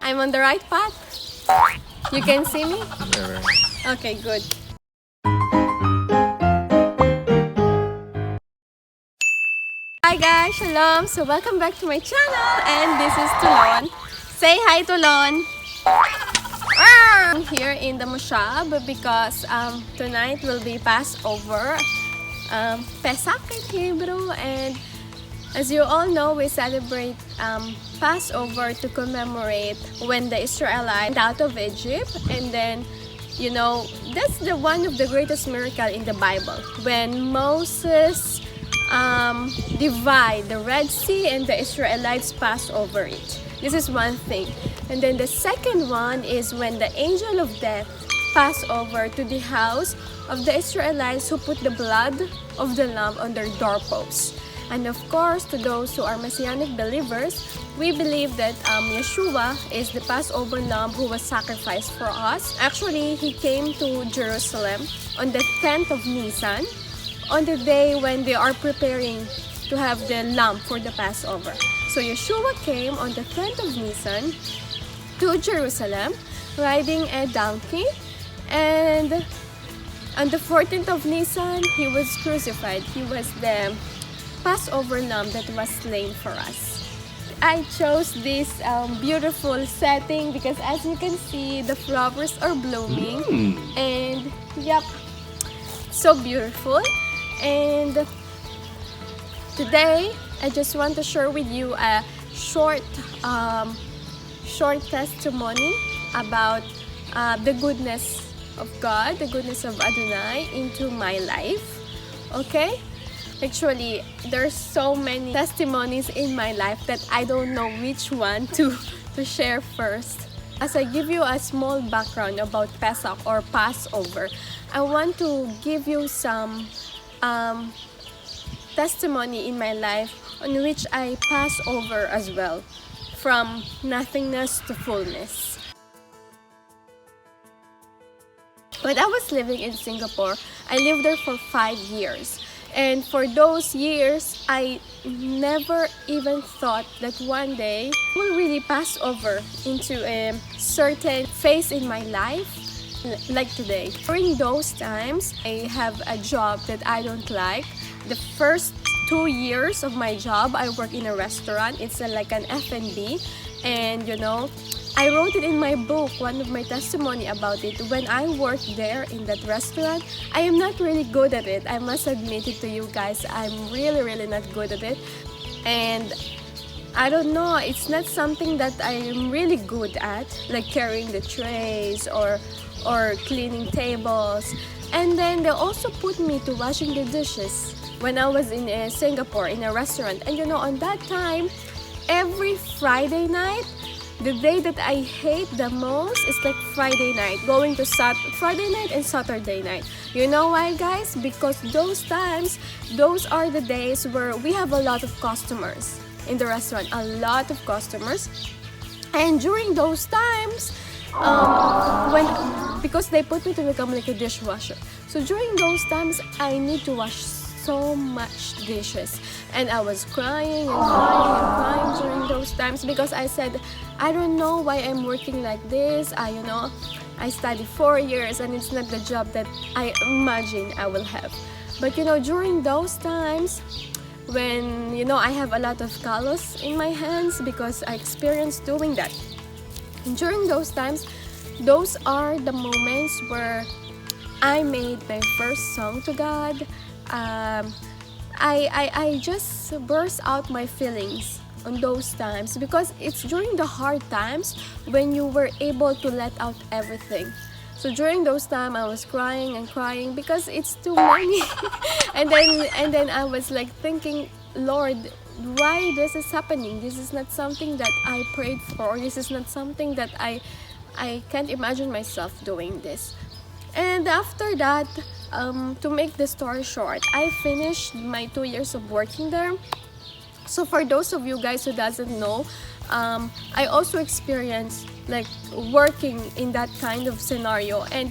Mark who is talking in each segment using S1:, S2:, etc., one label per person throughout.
S1: I'm on the right path? You can see me?
S2: Yeah, right.
S1: Okay, good. Hi guys, Shalom! So welcome back to my channel and this is Tulon. Say hi Tulon! I'm here in the Mushab because tonight will be Passover, Pesach in Hebrew, and as you all know, we celebrate Passover to commemorate when the Israelites went out of Egypt, and then you know that's the one of the greatest miracle in the Bible when Moses divide the Red Sea and the Israelites pass over it. This is one thing. And then the second one is when the angel of death passed over to the house of the Israelites who put the blood of the lamb on their doorposts. And of course, to those who are Messianic believers, we believe that Yeshua is the Passover lamb who was sacrificed for us. Actually, he came to Jerusalem on the 10th of Nisan, on the day when they are preparing to have the lamb for the Passover. So Yeshua came on the 10th of Nisan to Jerusalem riding a donkey, and on the 14th of Nisan he was crucified. He was the Passover lamb that was slain for us. I chose this beautiful setting because as you can see the flowers are blooming and yep, so beautiful. And today I just want to share with you a short testimony about the goodness of God, the goodness of Adonai into my life. Okay? Actually, there's so many testimonies in my life that I don't know which one to share first. As I give you a small background about Pesach or Passover, I want to give you some testimony in my life on which I pass over as well, from nothingness to fullness. When I was living in Singapore, I lived there for 5 years. And for those years, I never even thought that one day I will really pass over into a certain phase in my life like today. During those times, I have a job that I don't like. The first 2 years of my job, I work in a restaurant. It's like an F&B, and you know, I wrote it in my book, one of my testimony about it. When I worked there in that restaurant, I am not really good at it. I must admit it to you guys. I'm really not good at it. And I don't know, it's not something that I'm really good at, like carrying the trays or cleaning tables. And then they also put me to washing the dishes when I was in Singapore in a restaurant. And you know, on that time, every Friday night, the day that I hate the most is like Friday night, going to Friday night and Saturday night. You know why, guys? Because those times, those are the days where we have a lot of customers in the restaurant, a lot of customers. And during those times, because they put me to become like a dishwasher. So during those times, I need to wash so much dishes, and I was crying during those times because I said, I don't know why I'm working like this. I studied 4 years and it's not the job that I imagine I will have. But you know, during those times when you know I have a lot of callus in my hands because I experienced doing that. And during those times, those are the moments where I made my first song to God. I just burst out my feelings on those times because it's during the hard times when you were able to let out everything. So during those times I was crying because it's too many. and then I was like thinking, Lord, why this is happening? This is not something that I prayed for. This is not something that I can't imagine myself doing this. And after that, to make the story short, I finished my 2 years of working there. So for those of you guys who doesn't know, I also experienced like working in that kind of scenario, and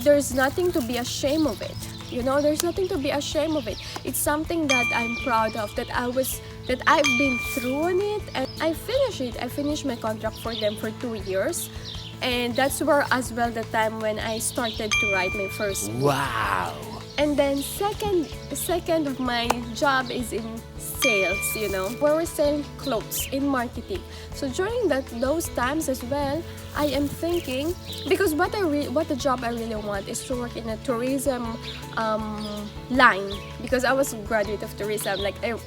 S1: there's nothing to be ashamed of it. You know, there's nothing to be ashamed of it. It's something that I'm proud of, that I was that I've been through on it, and I finished it. I finished my contract for them for 2 years. And that's where as well the time when I started to write my first book.
S2: Wow.
S1: And then second of my job is in sales, where we're selling clothes in marketing. So during those times as well, I am thinking, because what the job I really want is to work in a tourism line, because I was a graduate of tourism,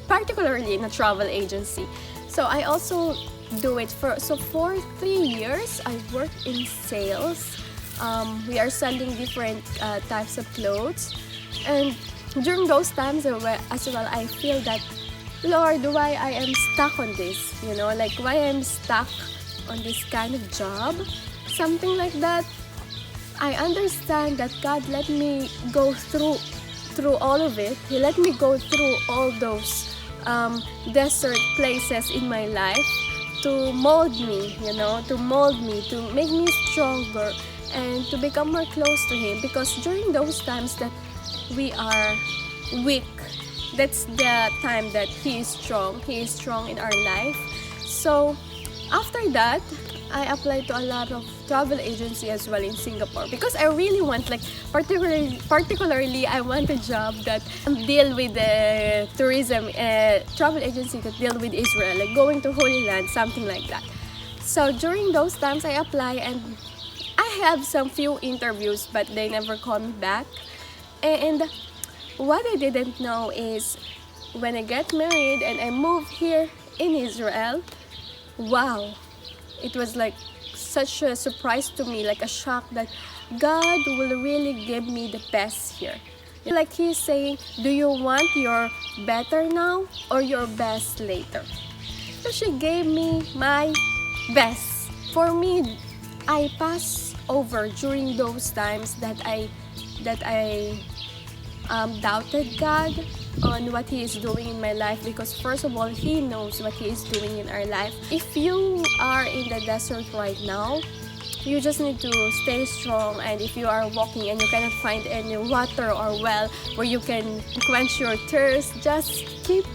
S1: particularly in a travel agency. So I also do it for 3 years I worked in sales. We are selling different types of clothes, and during those times as well I feel that, Lord, why I am stuck on this, why I'm stuck on this kind of job, something like that. I understand that God let me go through all of it. He let me go through all those desert places in my life to mold me, to make me stronger and to become more close to Him. Because during those times that we are weak, that's the time that He is strong. He is strong in our life. So after that, I applied to a lot of travel agency as well in Singapore, because I really want, particularly I want a job that deal with the tourism travel agency that deal with Israel, like going to Holy Land, something like that. So during those times I apply, and I have some few interviews, but they never call me back. And what I didn't know is, when I get married and I move here in Israel, wow, it was like such a surprise to me, like a shock, that God will really give me the best here. Like He's saying, do you want your better now or your best later? So she gave me my best. For me, I pass over during those times that I doubted God on what He is doing in my life, because first of all, He knows what He is doing in our life. If you are in the desert right now, you just need to stay strong, and if you are walking and you cannot find any water or well where you can quench your thirst, just keep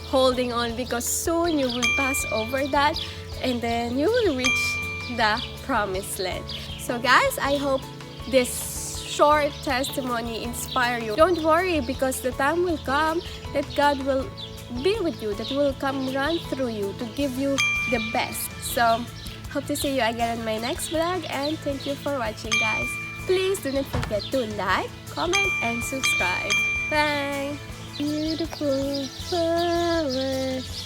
S1: holding on, because soon you will pass over that and then you will reach the promised land. So guys, I hope this short testimony inspire you. Don't worry, because the time will come that God will be with you, that will come run through you to give you the best. So hope to see you again on my next vlog, and thank you for watching, guys. Please do not forget to like, comment, and subscribe. Bye! Beautiful flowers.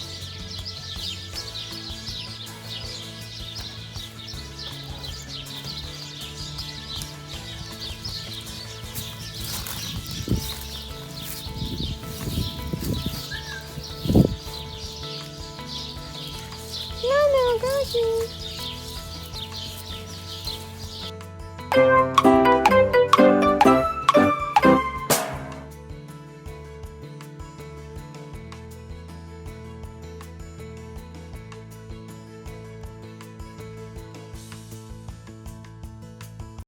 S1: No, Gaji.